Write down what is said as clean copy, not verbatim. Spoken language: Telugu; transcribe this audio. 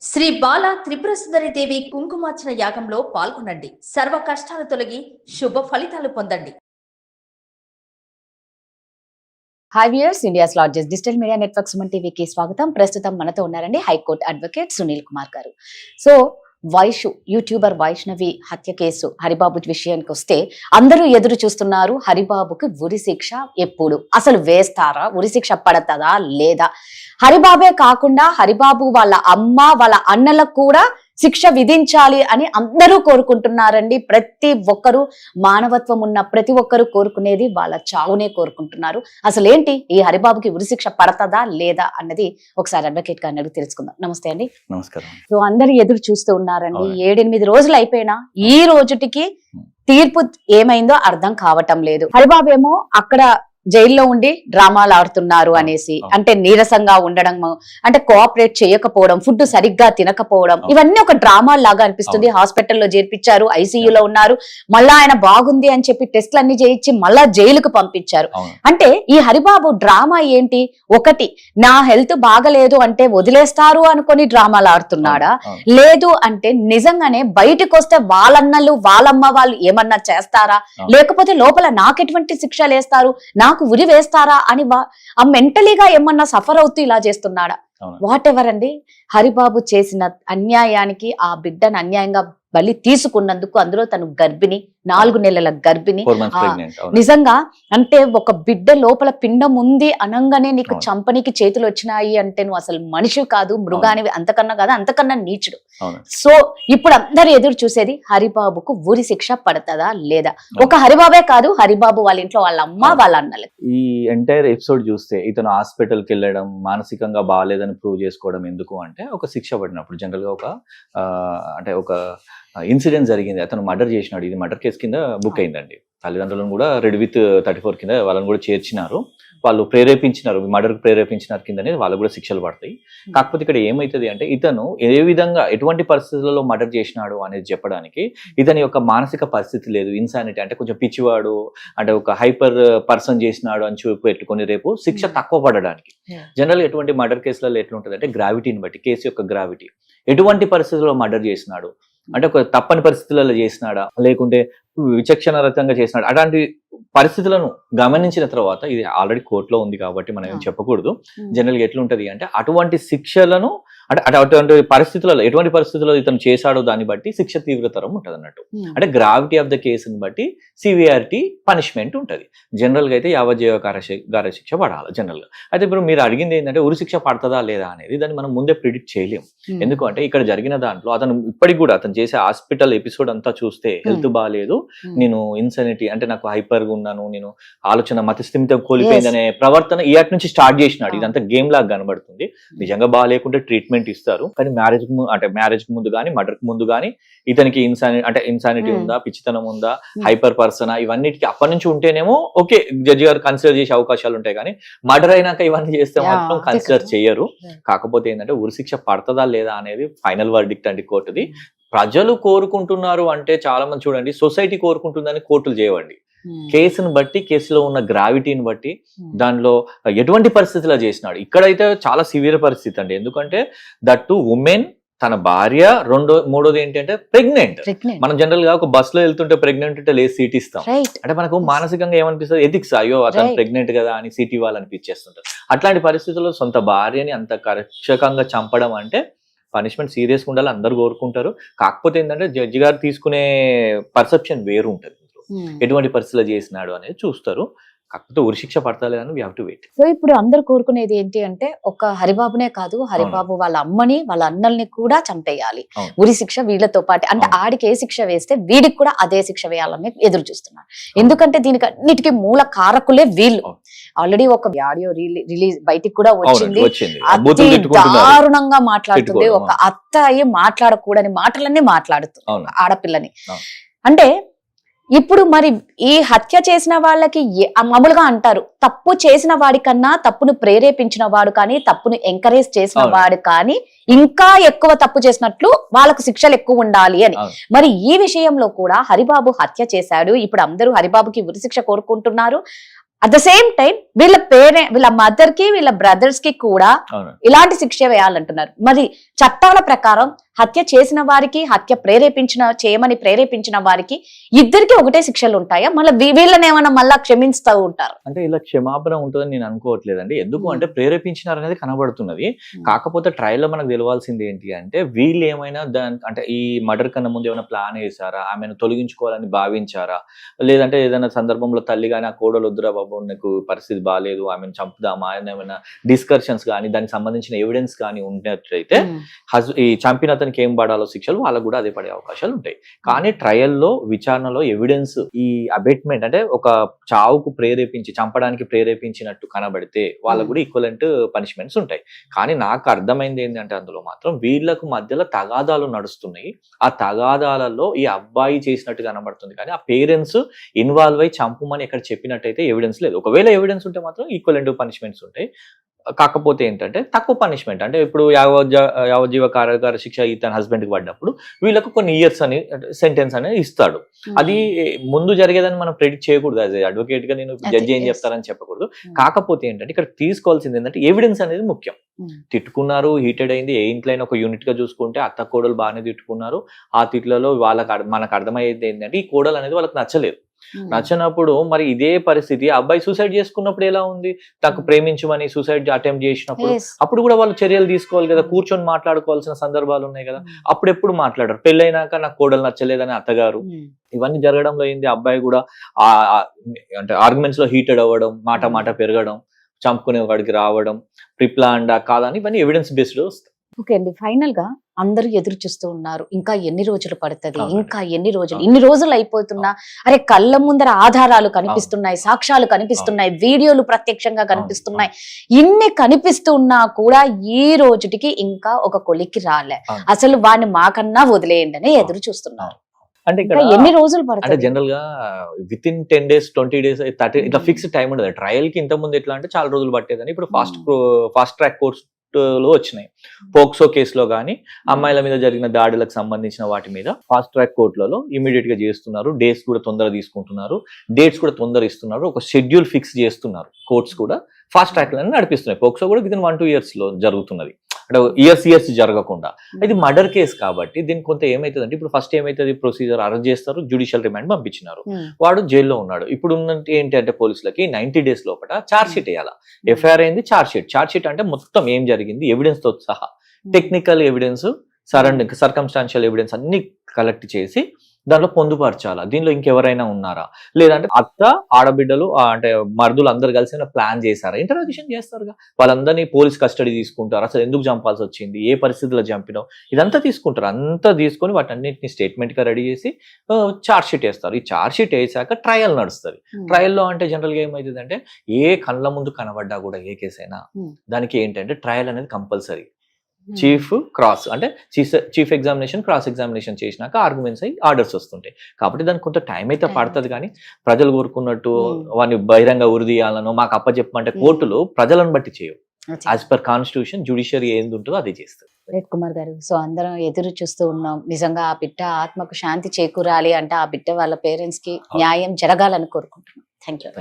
శ్రీ బాల త్రిపుర సుందరి దేవి కుంకుమార్చన యాగంలో పాల్గొనండి. సర్వ కష్టాలు తొలగి శుభ ఫలితాలు పొందండి. Hi viewers, India's largest digital media network Suman టీవీకి స్వాగతం. ప్రస్తుతం మనతో ఉన్నారండి హైకోర్టు అడ్వకేట్ సునీల్ కుమార్ గారు. సో యూట్యూబర్ వైష్ణవి హత్య కేసు హరిబాబు విషయానికి వస్తే అందరూ ఎదురు చూస్తున్నారు. హరిబాబుకి ఉరి శిక్ష ఎప్పుడు అసలు వేస్తారా, ఉరి శిక్ష పడతదా లేదా? హరిబాబే కాకుండా హరిబాబు వాళ్ళ అమ్మ వాళ్ళ అన్నలకు కూడా శిక్ష విధించాలి అని అందరూ కోరుకుంటున్నారండి. ప్రతి ఒక్కరు, మానవత్వం ఉన్న ప్రతి ఒక్కరు కోరుకునేది వాళ్ళ చావునే కోరుకుంటున్నారు. అసలు ఏంటి ఈ హరిబాబుకి ఉరిశిక్ష పడతదా లేదా అన్నది ఒకసారి అడ్వకేట్ గారిని అడిగి తెలుసుకుందాం. నమస్తే అండి. నమస్కారం. సో అందరు ఎదురు చూస్తూ ఉన్నారండి. 7-8 రోజులు అయిపోయినా ఈ రోజుటికి తీర్పు ఏమైందో అర్థం కావటం లేదు. హరిబాబు ఏమో అక్కడ జైల్లో ఉండి డ్రామాలు ఆడుతున్నారు అనేసి, అంటే నీరసంగా ఉండడం, అంటే కోఆపరేట్ చేయకపోవడం, ఫుడ్ సరిగ్గా తినకపోవడం, ఇవన్నీ ఒక డ్రామా లాగా అనిపిస్తుంది. హాస్పిటల్లో చేర్పించారు, ఐసీయూలో ఉన్నారు, మళ్ళా ఆయన బాగుంది అని చెప్పి టెస్ట్లు అన్ని చేయించి మళ్ళా జైలుకు పంపించారు. అంటే ఈ హరిబాబు డ్రామా ఏంటి? ఒకటి, నా హెల్త్ బాగలేదు అంటే వదిలేస్తారు అనుకొని డ్రామాలు ఆడుతున్నాడా, లేదు అంటే నిజంగానే బయటకు వస్తే వాళ్ళన్నలు వాళ్ళమ్మ వాళ్ళు ఏమన్నా చేస్తారా, లేకపోతే లోపల నాకెటువంటి శిక్షలు వేస్తారు, నాకు ఉరి వేస్తారా అని ఆ మెంటలీగా ఏమన్నా సఫర్ అవుతూ ఇలా చేస్తున్నాడా? వాట్ ఎవర్ అండి. హరిబాబు చేసిన అన్యాయానికి ఆ బిడ్డను అన్యాయంగా బలి తీసుకున్నందుకు, అందులో తను గర్భిణి, 4 నెలల గర్భిణి, నిజంగా అంటే ఒక బిడ్డ లోపల పిండం ఉంది అనంగానే నీకు చంపనికి చేతులు వచ్చినాయి అంటే నువ్వు అసలు మనిషి కాదు, మృగానివి, అంతకన్నా కాదు, అంతకన్నా నీచుడు. సో ఇప్పుడు అందరు ఎదురు చూసేది హరిబాబుకు ఉరి శిక్ష పడతదా లేదా. ఒక హరిబాబే కాదు, హరిబాబు వాళ్ళ ఇంట్లో వాళ్ళ అమ్మ వాళ్ళ అన్నలు. ఈ ఎంటైర్ ఎపిసోడ్ చూస్తే ఇతను హాస్పిటల్కి వెళ్ళడం, మానసికంగా బాగాలేదని ప్రూవ్ చేసుకోవడం ఎందుకు అంటే, ఒక శిక్ష పడినప్పుడు జనరల్ గా ఒక ఇన్సిడెంట్ జరిగింది, అతను మర్డర్ చేసినాడు, ఇది మర్డర్ కేసు కింద బుక్ అయిందండి. తల్లిదండ్రులను కూడా రెడ్ విత్ 34 కింద వాళ్ళని కూడా చేర్చినారు. వాళ్ళు ప్రేరేపించినారు, మర్డర్ ప్రేరేపించినారు కిందనే వాళ్ళకు కూడా శిక్షలు పడతాయి. కాకపోతే ఇక్కడ ఏమైతుంది అంటే, ఇతను ఏ విధంగా ఎటువంటి పరిస్థితులలో మర్డర్ చేసినాడు అనేది చెప్పడానికి ఇతని యొక్క మానసిక పరిస్థితి లేదు. ఇన్సానిటీ అంటే కొంచెం పిచ్చివాడు, అంటే ఒక హైపర్ పర్సన్ చేసినాడు అని చూపెట్టుకొని రేపు శిక్ష తక్కువ పడడానికి. జనరల్ ఎటువంటి మర్డర్ కేసులలో ఎట్లుంటుంది అంటే, గ్రావిటీని బట్టి, కేసు యొక్క గ్రావిటీ, ఎటువంటి పరిస్థితుల్లో మర్డర్ చేసినాడు అంటే, ఒక తప్పని పరిస్థితులలో చేసినాడా, లేకుంటే విచక్షణ రహితంగా చేసినాడు, అలాంటి పరిస్థితులను గమనించిన తర్వాత, ఇది ఆల్రెడీ కోర్టులో ఉంది కాబట్టి మనం ఏం చెప్పకూడదు. జనరల్గా ఎట్లుంటది అంటే, అటువంటి శిక్షలను అంటే అటువంటి పరిస్థితులలో, ఎటువంటి పరిస్థితుల్లో ఇతను చేశాడో దాన్ని బట్టి శిక్ష తీవ్రతరం ఉంటుంది అన్నట్టు. అంటే గ్రావిటీ ఆఫ్ ద కేసుని బట్టి సివియారిటీ పనిష్మెంట్ ఉంటుంది. జనరల్గా అయితే యావజ్జీవ కారాగార శిక్ష పడాలి జనరల్గా. అయితే ఇప్పుడు మీరు అడిగింది ఏంటంటే, ఉరి శిక్ష పడుతుందా లేదా అనేది, దాన్ని మనం ముందే ప్రిడిక్ట్ చేయలేము. ఎందుకంటే ఇక్కడ జరిగిన దాంట్లో అతను ఇప్పటికి కూడా అతను చేసే హాస్పిటల్ ఎపిసోడ్ అంతా చూస్తే, హెల్త్ బాగాలేదు, నేను ఇన్సనిటీ అంటే నాకు హైపర్ గా ఉన్నాను, నేను ఆలోచన మతిస్థిమితం కోల్పోయిందనే ప్రవర్తన ఇయాటి నుంచి స్టార్ట్ చేసినాడు. ఇదంతా గేమ్ లాగా కనబడుతుంది. నిజంగా బాగాలేకుంటే ట్రీట్మెంట్ ఇస్తారు, కానీ మ్యారేజ్ కి ముందు కానీ, మర్డర్ కి ముందు కానీ ఇతనికి ఇన్సానిటీ ఉందా, పిచ్చితనం ఉందా, హైపర్ పర్సన్, ఇవన్నిటికి అప్పటి నుంచి ఉంటేనేమో ఓకే, జడ్జి గారు కన్సిడర్ చేసే అవకాశాలు ఉంటాయి. కానీ మర్డర్ అయినాక ఇవన్నీ చేస్తే మాత్రం కన్సిడర్ చేయరు. కాకపోతే ఏంటంటే, ఉరిశిక్ష పడుతుందా లేదా అనేది ఫైనల్ వర్డిక్ట్ అండి కోర్టుది. ప్రజలు కోరుకుంటున్నారు అంటే, చాలా మంది చూడండి, సొసైటీ కోరుకుంటుందని కోర్టులు చేయవండి. కేసును బట్టి, కేసులో ఉన్న గ్రావిటీని బట్టి, దానిలో ఎటువంటి పరిస్థితిలో చేసినాడు. ఇక్కడైతే చాలా సివియర్ పరిస్థితి అండి. ఎందుకంటే దట్టు ఉమెన్, తన భార్య, మూడోది ఏంటంటే ప్రెగ్నెంట్. మనం జనరల్ గా ఒక బస్ లో వెళ్తుంటే ప్రెగ్నెంట్ ఉంటే లేదు సీట్ ఇస్తాం. అంటే మనకు మానసికంగా ఏమనిపిస్తుంది, ఎథిక్స్, అయ్యో అతను ప్రెగ్నెంట్ కదా అని సీట్ ఇవ్వాలనిపించేస్తుంటారు. అట్లాంటి పరిస్థితుల్లో సొంత భార్యని అంత కర్షకంగా చంపడం అంటే పనిష్మెంట్ సీరియస్గా ఉండాలి, అందరు కోరుకుంటారు. కాకపోతే ఏంటంటే జడ్జి గారు తీసుకునే పర్సెప్షన్ వేరు ఉంటుంది. ఎటువంటి పరిస్థితుల్లో చేసినాడు అనేది చూస్తారు. కాకపోతే ఉరిశిక్ష పడతలేదని we have to wait. So ఇప్పుడు అందరు కోరుకునేది ఏంటి అంటే, ఒక హరిబాబునే కాదు, హరిబాబు వాళ్ళ అమ్మని వాళ్ళ అన్నల్ని కూడా చంపేయాలి, ఉరి శిక్ష వీళ్ళతో పాటు. అంటే ఆడికి ఏ శిక్ష వేస్తే వీడికి కూడా అదే శిక్ష వేయాలని ఎదురు చూస్తున్నారు. ఎందుకంటే దీనికి అన్నిటికీ మూల కారకులే వీళ్ళు. ఆల్రెడీ ఒక ఆడియో రిలీజ్ బయటికి కూడా వచ్చింది, అతి దారుణంగా మాట్లాడుతుంది. ఒక అత్త అయ్యి మాట్లాడకూడని మాటలన్నీ మాట్లాడుతుంది ఆడపిల్లని. అంటే ఇప్పుడు మరి ఈ హత్య చేసిన వాళ్ళకి మామూలుగా అంటారు, తప్పు చేసిన వాడికన్నా తప్పును ప్రేరేపించిన వాడు కానీ, తప్పును ఎంకరేజ్ చేసిన వాడు కానీ ఇంకా ఎక్కువ తప్పు చేసినట్లు వాళ్ళకు శిక్షలు ఎక్కువ ఉండాలి అని. మరి ఈ విషయంలో కూడా హరిబాబు హత్య చేశాడు. ఇప్పుడు అందరూ హరిబాబుకి ఉరిశిక్ష కోరుకుంటున్నారు. అట్ ద సేమ్ టైం వీళ్ళ మదర్ కి వీళ్ళ బ్రదర్స్ కి కూడా అవును. ఇలాంటి శిక్ష వేయాలంటున్నారు. మరి చట్టాల ప్రకారం హత్య చేసిన వారికి, హత్య చేయమని ప్రేరేపించిన వారికి ఇద్దరికి ఒకటే శిక్షలు ఉంటాయా? మళ్ళీ వీళ్ళని ఏమైనా మళ్ళా క్షమిస్తూ ఉంటారు? అంటే ఇలా క్షమాపణ ఉంటుందని నేను అనుకోవట్లేదండి. ఎందుకు అంటే ప్రేరేపించినారు అనేది కనబడుతున్నది. కాకపోతే ట్రయల్ లో మనకు తెలియాల్సింది ఏంటి అంటే వీళ్ళు ఏమైనా అంటే ఈ మర్డర్ కన్నా ముందు ఏమైనా ప్లాన్ వేసారా, ఆమెను తొలగించుకోవాలని భావించారా, లేదంటే ఏదైనా సందర్భంలో తల్లి కానీ ఆ కోడలు వద్దురా బాబు నాకు పరిస్థితి బాగాలేదు ఆమెను చంపుదామా అని ఏమైనా డిస్కషన్స్ కానీ దానికి సంబంధించిన ఎవిడెన్స్ కానీ ఉన్నట్లయితే ఈ చంపిన అతనికి ఏం పడాలో శిక్షలు వాళ్ళకు కూడా అదే పడే అవకాశాలు ఉంటాయి. కానీ ట్రయల్లో విచారణలో ఎవిడెన్స్ ఈ అబెట్మెంట్ అంటే ఒక చావుకు చంపడానికి ప్రేరేపించినట్టు కనబడితే వాళ్ళకు కూడా ఈక్వలెంట్ పనిష్మెంట్స్ ఉంటాయి. కానీ నాకు అర్థమైంది ఏంటంటే అందులో మాత్రం వీళ్ళకు మధ్యలో తగాదాలు నడుస్తున్నాయి. ఆ తగాదాలలో ఈ అబ్బాయి చేసినట్టు కనబడుతుంది కానీ ఆ పేరెంట్స్ ఇన్వాల్వ్ అయి చంపమని ఎక్కడ చెప్పినట్టయితే ఎవిడెన్స్ లేదు. ఒకవేళ ఎవిడెన్స్ ఉంటే మాత్రం ఈక్వలెంట్ పనిష్మెంట్స్ ఉంటాయి. కాకపోతే ఏంటంటే తక్కువ పనిష్మెంట్ అంటే ఇప్పుడు యావజ్జీవ కారాగార శిక్ష ఇతని హస్బెండ్ కి పడ్డప్పుడు వీళ్ళకు కొన్ని ఇయర్స్ అని సెంటెన్స్ అనేది ఇస్తాడు. అది ముందు జరిగేదని మనం ప్రెడిక్ట్ చేయకూడదు. యాజ్ అడ్వకేట్ గా నేను జడ్జి ఏం చెప్తారని చెప్పకూడదు. కాకపోతే ఏంటంటే ఇక్కడ తీసుకోవాల్సింది ఏంటంటే ఎవిడెన్స్ అనేది ముఖ్యం. తిట్టుకున్నారు, హీటెడ్ అయింది, ఏ ఇంట్లో అయినా ఒక యూనిట్ గా చూసుకుంటే అత్త కోడలు బాగానే తిట్టుకున్నారు. ఆ తిట్లలో మనకు అర్థమయ్యేది ఏంటంటే ఈ కోడలు అనేది వాళ్ళకి నచ్చలేదు. నచ్చినప్పుడు మరి ఇదే పరిస్థితి అబ్బాయి సూసైడ్ చేసుకున్నప్పుడు ఎలా ఉంది, తనకు ప్రేమించమని సూసైడ్ అటెంప్ట్ చేసినప్పుడు అప్పుడు కూడా వాళ్ళు చర్యలు తీసుకోవాలి కదా, కూర్చొని మాట్లాడుకోవాల్సిన సందర్భాలు ఉన్నాయి కదా. అప్పుడెప్పుడు మాట్లాడారు, పెళ్ళైనాక నాకు కోడలు నచ్చలేదని అత్తగారు. ఇవన్నీ జరగడంలో ఏంది అబ్బాయి కూడా అంటే ఆర్గ్యుమెంట్స్ లో హీటెడ్ అవ్వడం, మాట పెరగడం, చంపుకునే వాడికి రావడం, ప్రిప్లాన్డా కాదని ఇవన్నీ ఎవిడెన్స్ బేస్డ్ వస్తాయి. ఓకే అండి, ఫైనల్ గా అందరూ ఎదురు చూస్తూ ఉన్నారు. ఇంకా ఎన్ని రోజులు పడుతుంది, ఇంకా ఎన్ని రోజులు, ఇన్ని రోజులు అయిపోతున్నా అరే కళ్ళ ముందర ఆధారాలు కనిపిస్తున్నాయి, సాక్ష్యాలు కనిపిస్తున్నాయి, వీడియోలు ప్రత్యక్షంగా కనిపిస్తున్నాయి, ఇన్ని కనిపిస్తున్నా కూడా ఈ రోజుటికి ఇంకా ఒక కొలిక్కి రాలే. అసలు వాడిని మాకన్నా వదిలేయండి అని ఎదురు చూస్తున్నారు. అంటే ఇక్కడ ఎన్ని రోజులు పడుతుంది? అంటే జనరల్ గా విత్ ఇన్ 10 days 20 days 30 ఇట్లా ఫిక్స్డ్ టైం ఉండదు. ట్రయల్ కి ఇంత ముందు ఎట్లా అంటే చాలా రోజులు పట్టేదని ఇప్పుడు ఫాస్ట్ ట్రాక్ కోర్స్ లో వచ్చినాయి. పోక్సో కేసులో కానీ అమ్మాయిల మీద జరిగిన దాడులకు సంబంధించిన వాటి మీద ఫాస్ట్ ట్రాక్ కోర్టులలో ఇమీడియట్ గా చేస్తున్నారు. డేట్స్ కూడా తొందరగా తీసుకుంటున్నారు, డేట్స్ కూడా తొందరగా ఇస్తున్నారు, ఒక షెడ్యూల్ ఫిక్స్ చేస్తున్నారు. కోర్ట్స్ కూడా ఫాస్ట్ ట్రాక్ లను నడిపిస్తున్నాయి. పోక్సో కూడా విత్ ఇన్ 1-2 years లో జరుగుతున్నది, అంటే ఇయర్స్ జరగకుండా. ఇది మర్డర్ కేసు కాబట్టి దీనికి కొంత ఏమైతుంది, ఇప్పుడు ఫస్ట్ ఏమైతుంది, ప్రొసీజర్ అరెస్ట్ చేస్తారు, జ్యుడిషియల్ రిమాండ్ పంపించినారు, వాడు జైల్లో ఉన్నాడు. ఇప్పుడు ఉన్నట్టు ఏంటంటే పోలీసులకి 90 days లోపల ఛార్జ్ షీట్ వేయాలి. ఎఫ్ఐఆర్ అయింది, ఛార్జ్ షీట్ అంటే మొత్తం ఏం జరిగింది ఎవిడెన్స్ తో సహా, టెక్నికల్ ఎవిడెన్స్, సర్కమ్స్టాన్షియల్ ఎవిడెన్స్ అన్ని కలెక్ట్ చేసి దాంట్లో పొందుపరచాలా, దీనిలో ఇంకెవరైనా ఉన్నారా, లేదంటే అత్త ఆడబిడ్డలు అంటే మరుదులు అందరు కలిసి ప్లాన్ చేశారా, ఇంటరాగేషన్ చేస్తారుగా, వాళ్ళందరినీ పోలీస్ కస్టడీ తీసుకుంటారు, అసలు ఎందుకు చంపాల్సి వచ్చింది, ఏ పరిస్థితుల్లో చంపినావు, ఇదంతా తీసుకుంటారు. అంతా తీసుకొని వాటన్నిటిని స్టేట్మెంట్ గా రెడీ చేసి ఛార్జ్ షీట్ వేస్తారు. ఈ ఛార్జ్ షీట్ వేసాక ట్రయల్ నడుస్తుంది. ట్రయల్లో అంటే జనరల్ గా ఏమవుతుంది అంటే ఏ కళ్ళ ముందు కనబడ్డా కూడా ఏ కేసు అయినా దానికి ఏంటంటే ట్రయల్ అనేది compulsory. Chief examination, cross examination చేసినాక ఆర్గ్యుమెంట్స్ అయ్యి ఆర్డర్స్ వస్తుంటాయి. కాబట్టి దానికి కొంత టైం అయితే పడుతుంది. కానీ ప్రజలు కోరుకున్నట్టు వాడిని బహిరంగ ఉరిదీయాలనో మాకు అప్పచెప్పమంటే కోర్టులు ప్రజలను బట్టి చేయవు. యాజ్ పర్ కాన్స్టిట్యూషన్ జ్యుడిషియరీ ఏంది ఉంటుందో అది చేస్తారు. రెడ్ కుమార్ గారు, సో అందరం ఎదురు చూస్తూ ఉన్నాం. నిజంగా ఆ బిడ్డ ఆత్మకు శాంతి చేకూరాలి అంటే ఆ బిడ్డ వాళ్ళ పేరెంట్స్ కి న్యాయం జరగాలని కోరుకుంటున్నాం. Thank you.